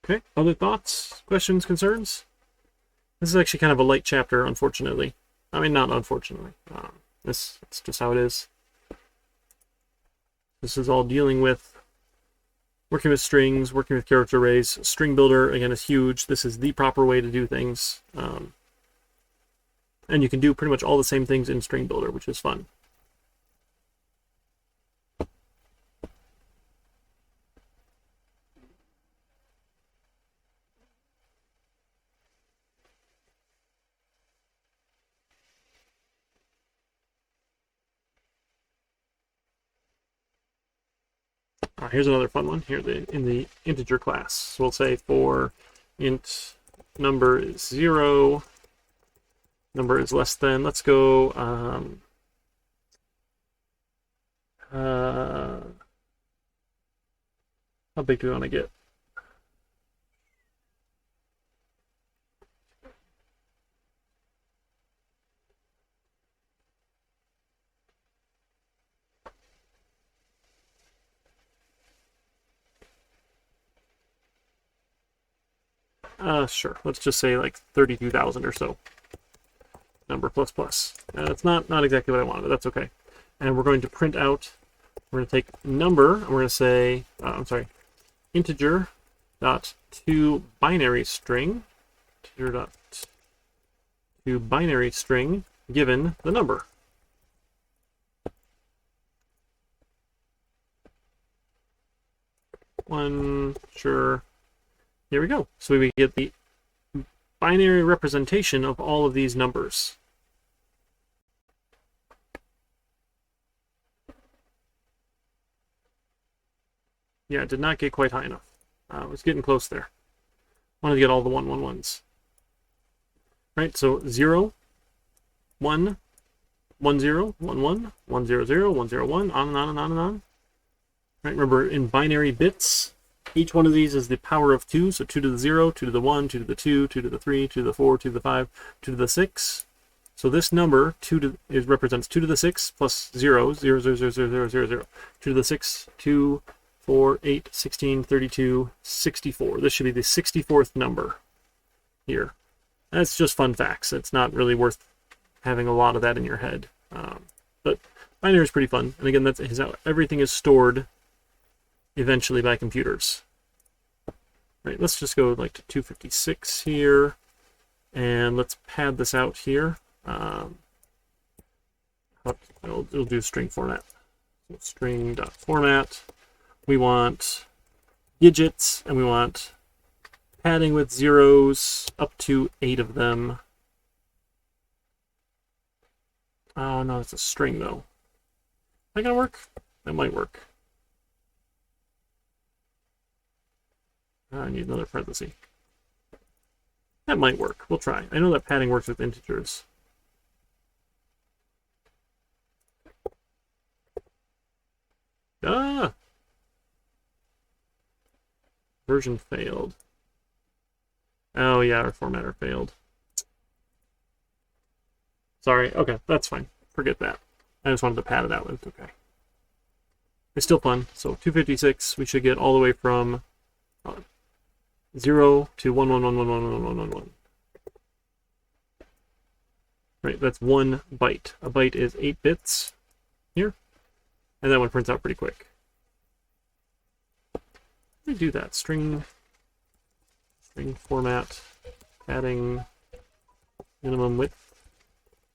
Okay, other thoughts, questions, concerns? This is actually kind of a light chapter, unfortunately. I mean, not unfortunately. It's just how it is. This is all dealing with working with strings, working with character arrays. String builder, again, is huge. This is the proper way to do things. And you can do pretty much all the same things in string builder, which is fun. Here's another fun one here in the integer class. So we'll say for int number is 0, number is less than, let's go, how big do we want to get? Sure. Let's just say like 32,000 or so. Number plus plus. That's not exactly what I wanted, but that's okay. And we're going to print out, we're going to take number, and we're going to say, integer dot to binary string, integer dot to binary string given the number. One, sure. Here we go. So we get the binary representation of all of these numbers. Yeah, it did not get quite high enough. I was getting close there. Wanted to get all the 111s. Right, so 0 1, 1, 0, 1, 1, 1, 0, 0, 1, 0, 1, on and on and on and on. Right, remember, in binary bits, each one of these is the power of 2, so 2 to the 0, 2 to the 1, 2 to the 2, 2 to the 3, 2 to the 4, 2 to the 5, 2 to the 6. So this number, represents 2 to the 6 plus 0, 0, 0, 0, 0, 0, 0, 0. 2 to the 6, 2, 4, 8, 16, 32, 64. This should be the 64th number here. That's just fun facts. It's not really worth having a lot of that in your head. But binary is pretty fun. And again, that's how everything is stored eventually by computers. Right, let's just go like to 256 here. And let's pad this out here. It'll do string format. So string.format. We want digits, and we want padding with zeros, up to 8 of them. Oh no, it's a string though. Is that gonna work? That might work. I need another parenthesis. That might work. We'll try. I know that padding works with integers. Ah! Version failed. Oh yeah, our formatter failed. Sorry. Okay, that's fine. Forget that. I just wanted to pad it out. It's okay. It's still fun. So 256, we should get all the way from 0 to 1, 1, 1, 1, 1, 1, 1, 1, 1. Right, that's 1 byte. A byte is 8 bits here. And that one prints out pretty quick. Let me do that. String format, adding minimum width.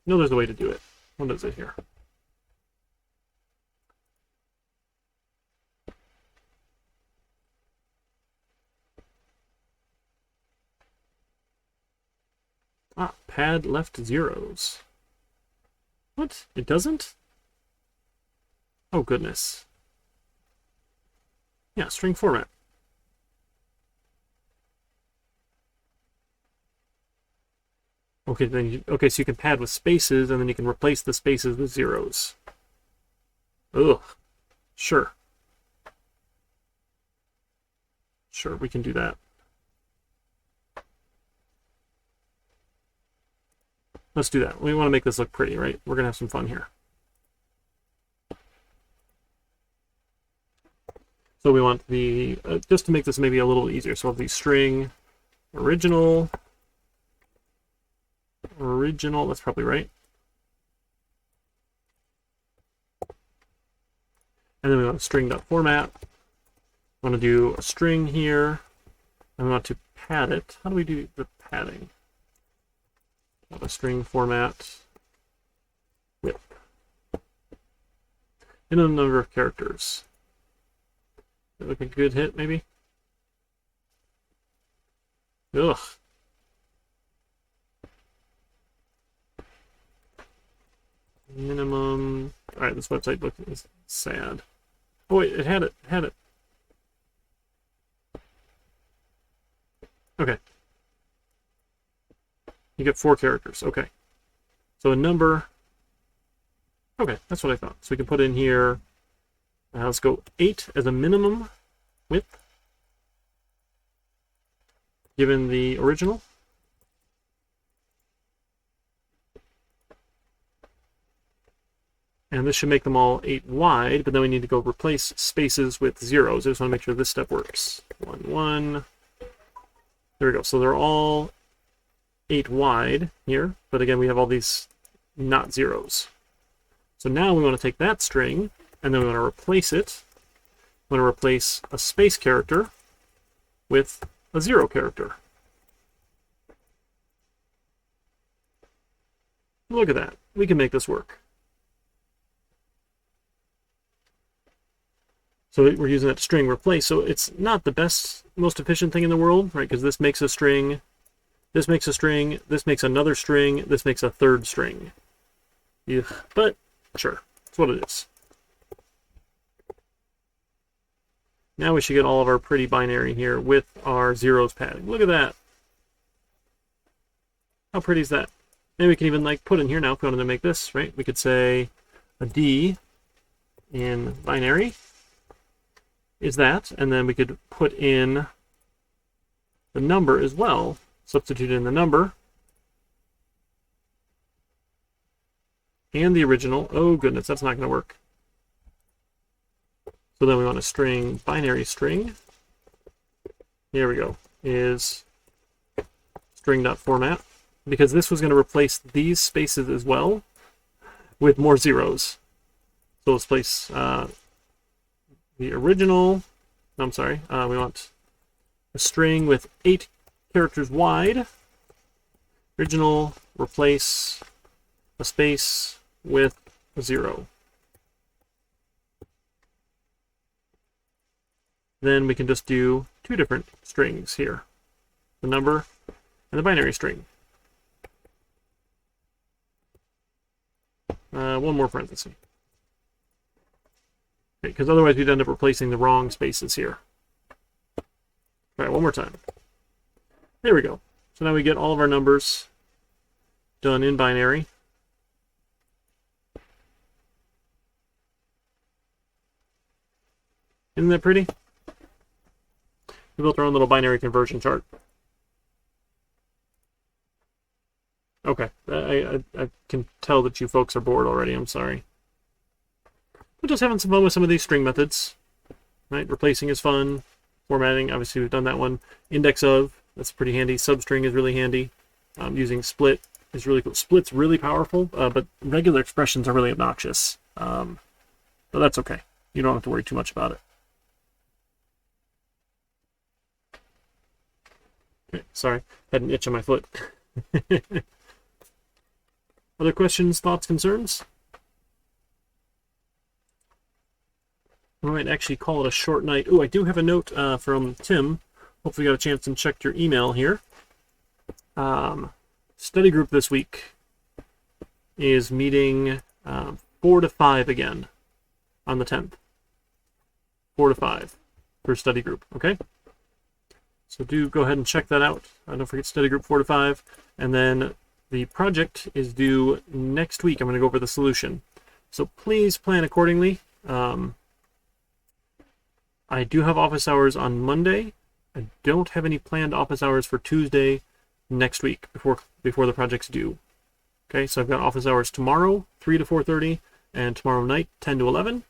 I know there's a way to do it. What is it here? Ah, pad left zeros. What? It doesn't? Oh, goodness. Yeah, string format. Okay, then so you can pad with spaces, and then you can replace the spaces with zeros. Ugh. Sure. Sure, we can do that. Let's do that. We want to make this look pretty, right? We're going to have some fun here. So we want the, just to make this maybe a little easier, so we'll have the string original, that's probably right. And then we want string.format. We want to do a string here, and we want to pad it. How do we do the padding? Have a string format width. And a number of characters. Like a good hit, maybe? Ugh. Minimum. Alright, this website book is sad. Oh wait, it had it. Okay. You get 4 characters. Okay. So a number. Okay, that's what I thought. So we can put in here. Let's go 8 as a minimum width, given the original. And this should make them all 8 wide, but then we need to go replace spaces with zeros. I just want to make sure this step works. 1, 1. There we go. So they're all 8 wide here, but again, we have all these not zeros. So now we want to take that string, and then we want to replace it. We want to replace a space character with a 0 character. Look at that. We can make this work. So we're using that string replace. So it's not the best, most efficient thing in the world, right? Because this makes a string, this makes a string, this makes another string, this makes a third string. Yeah, but sure, that's what it is. Now we should get all of our pretty binary here with our zeros padding. Look at that. How pretty is that? Maybe we can even like put in here now if we wanted to make this, right? We could say a D in binary is that, and then we could put in the number as well. Substitute in the number and the original. Oh goodness, that's not going to work. So then we want a string, binary string. Here we go, is string.format, because this was going to replace these spaces as well with more zeros. So let's place the original, I'm sorry, we want a string with 8 characters wide. Original, replace a space with a 0. Then we can just do 2 different strings here, the number and the binary string. One more parenthesis. Okay, because otherwise we'd end up replacing the wrong spaces here. All right, one more time. There we go. So now we get all of our numbers done in binary. Isn't that pretty? We built our own little binary conversion chart. Okay, I can tell that you folks are bored already. I'm sorry. We're just having some fun with some of these string methods. Right, replacing is fun. Formatting, obviously we've done that one. Index of, that's pretty handy. Substring is really handy. Using split is really cool. Split's really powerful, but regular expressions are really obnoxious. But that's okay. You don't have to worry too much about it. Okay, sorry, had an itch on my foot. Other questions, thoughts, concerns? We might actually call it a short night. Oh, I do have a note from Tim. Hopefully you got a chance and checked your email here. Study group this week is meeting 4 to 5 again on the 10th. 4 to 5 for study group, okay? So do go ahead and check that out. Don't forget study group 4 to 5. And then the project is due next week. I'm going to go over the solution. So please plan accordingly. I do have office hours on Monday. I don't have any planned office hours for Tuesday next week before the project's due. Okay, so I've got office hours tomorrow, 3 to 4:30, and tomorrow night, 10 to 11.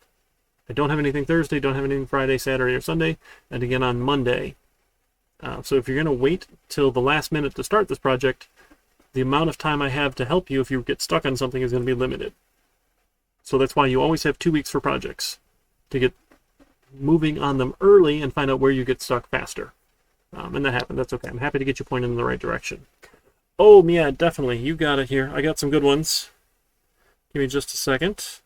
I don't have anything Thursday, don't have anything Friday, Saturday, or Sunday, and again on Monday. So if you're going to wait till the last minute to start this project, the amount of time I have to help you if you get stuck on something is going to be limited. So that's why you always have 2 weeks for projects, to get moving on them early and find out where you get stuck faster. And that happened. That's okay. I'm happy to get you pointed in the right direction. Oh, yeah, definitely. You got it here. I got some good ones. Give me just a second.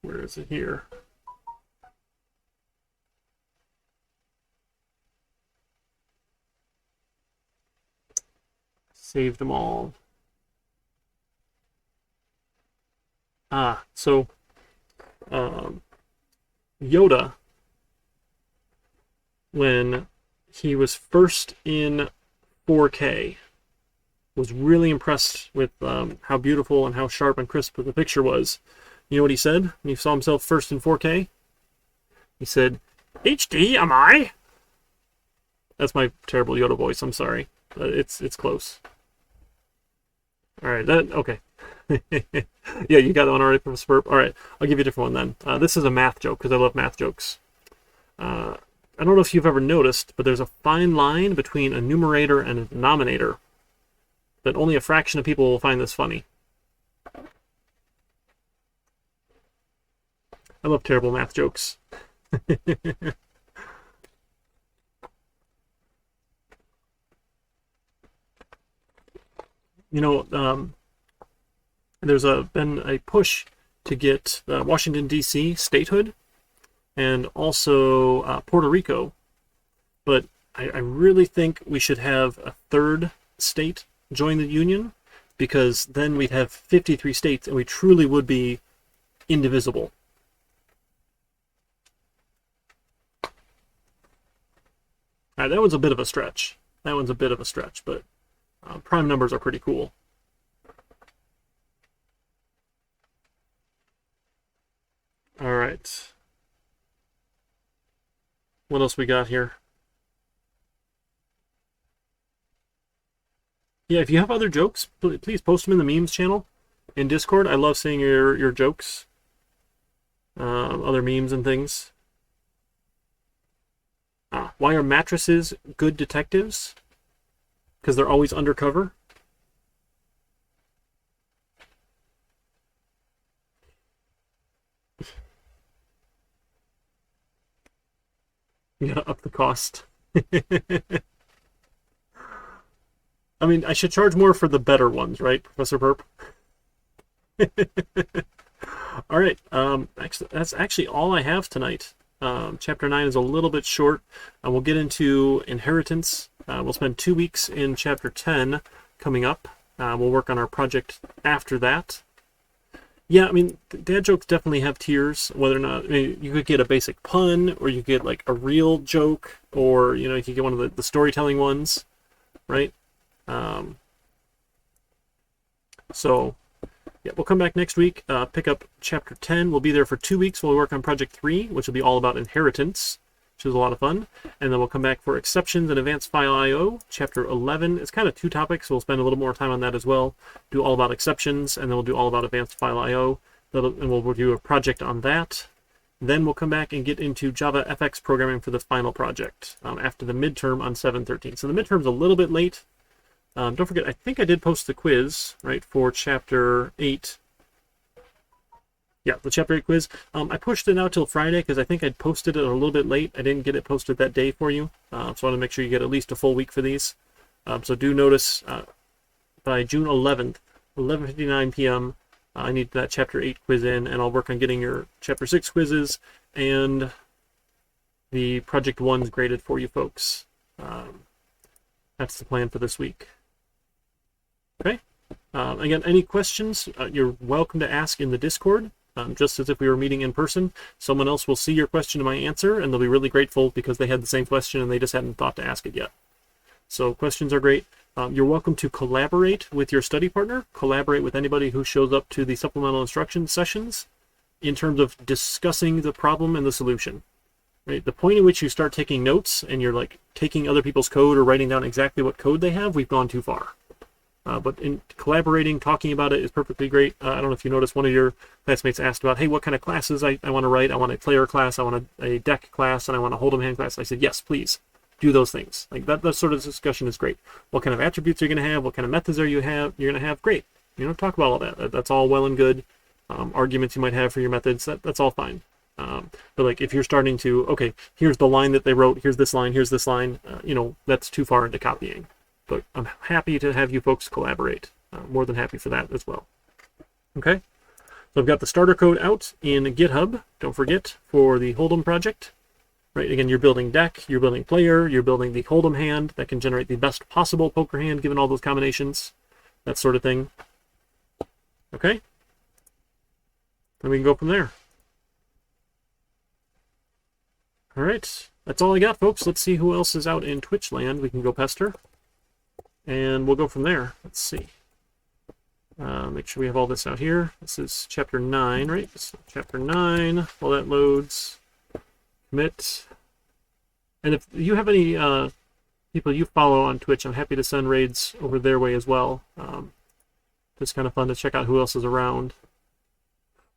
Where is it here? Saved them all. So Yoda, when he was first in 4K, was really impressed with how beautiful and how sharp and crisp the picture was. You know what he said when he saw himself first in 4K? He said, "HD, am I?" That's my terrible Yoda voice. I'm sorry. It's close. All right. Okay. Yeah, you got that one already from Spurp. All right. I'll give you a different one then. This is a math joke because I love math jokes. I don't know if you've ever noticed, but there's a fine line between a numerator and a denominator that only a fraction of people will find this funny. I love terrible math jokes. You know, there's been a push to get Washington, D.C. statehood and also Puerto Rico. But I really think we should have a third state join the Union, because then we'd have 53 states and we truly would be indivisible. All right, that one's a bit of a stretch. That one's a bit of a stretch, but prime numbers are pretty cool. All right. What else we got here? Yeah, if you have other jokes, please post them in the memes channel in Discord. I love seeing your jokes, other memes and things. Why are mattresses good detectives? Because they're always undercover. You gotta up the cost. I mean, I should charge more for the better ones, right, Professor Perp? All right. That's actually all I have tonight. Chapter 9 is a little bit short. We'll get into inheritance. We'll spend 2 weeks in Chapter 10 coming up. We'll work on our project after that. Yeah, I mean, dad jokes definitely have tiers, whether or not, I mean, you could get a basic pun, or you get like a real joke, or, you know, you could get one of the storytelling ones, right? So, yeah, we'll come back next week, pick up Chapter 10. We'll be there for 2 weeks. We'll work on Project 3, which will be all about inheritance, which is a lot of fun. And then we'll come back for exceptions and advanced file I/O. Chapter 11 is kind of 2 topics, so we'll spend a little more time on that as well. Do all about exceptions, and then we'll do all about advanced file I/O. And we'll do a project on that. Then we'll come back and get into Java FX programming for the final project after the midterm on 7/13. So the midterm's a little bit late. Don't forget, I think I did post the quiz, right, for Chapter 8. Yeah, the Chapter 8 quiz. I pushed it out till Friday because I think I'd posted it a little bit late. I didn't get it posted that day for you, so I want to make sure you get at least a full week for these. So do notice by June 11th, 11:59 p.m., I need that Chapter 8 quiz in, and I'll work on getting your Chapter 6 quizzes and the Project 1s graded for you folks. That's the plan for this week. Okay. Again, any questions, you're welcome to ask in the Discord, just as if we were meeting in person. Someone else will see your question and my answer, and they'll be really grateful because they had the same question and they just hadn't thought to ask it yet. So questions are great. You're welcome to collaborate with your study partner, collaborate with anybody who shows up to the supplemental instruction sessions in terms of discussing the problem and the solution. Right? The point at which you start taking notes and you're like taking other people's code or writing down exactly what code they have, we've gone too far. But in collaborating, talking about it is perfectly great. I don't know if you noticed, one of your classmates asked about, hey, what kind of classes I want to write. I want a player class, I want a deck class, and I want a hold'em hand class. I said, yes, please, do those things. Like that sort of discussion is great. What kind of attributes are you going to have? What kind of methods you're going to have? Great. You know, talk about all that. That's all well and good. Arguments you might have for your methods, that's all fine. But like if you're starting to, okay, here's the line that they wrote, here's this line, you know, that's too far into copying. But I'm happy to have you folks collaborate. More than happy for that as well. Okay, so I've got the starter code out in GitHub. Don't forget, for the Hold'em project. Right, again, you're building deck, you're building player, you're building the Hold'em hand that can generate the best possible poker hand given all those combinations, that sort of thing. Okay, then we can go from there. All right, that's all I got, folks. Let's see who else is out in Twitch land we can go pester. And we'll go from there. Let's see. Make sure we have all this out here. This is Chapter 9, right? So Chapter 9, while that loads. Commit. And if you have any people you follow on Twitch, I'm happy to send raids over their way as well. It's kind of fun to check out who else is around.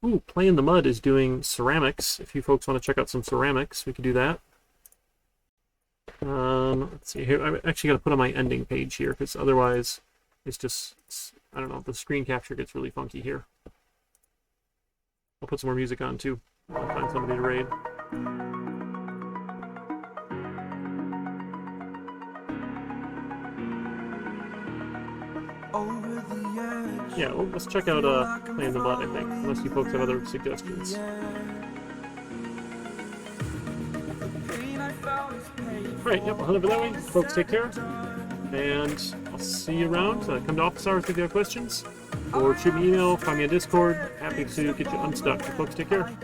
Ooh, Play in the Mud is doing ceramics. If you folks want to check out some ceramics, we could do that. Let's see here. I'm actually going to put on my ending page here because otherwise it's just, I don't know, the screen capture gets really funky here. I'll put some more music on too. I'll find somebody to raid. Yeah, well, let's check out Play in the Mud, I think, unless you folks have other suggestions. Right, yep, I'll head over that way. Folks, take care. And I'll see you around. Come to office hours if you have questions. Or shoot me an email, find me on Discord. Happy to get you unstuck. Folks, take care.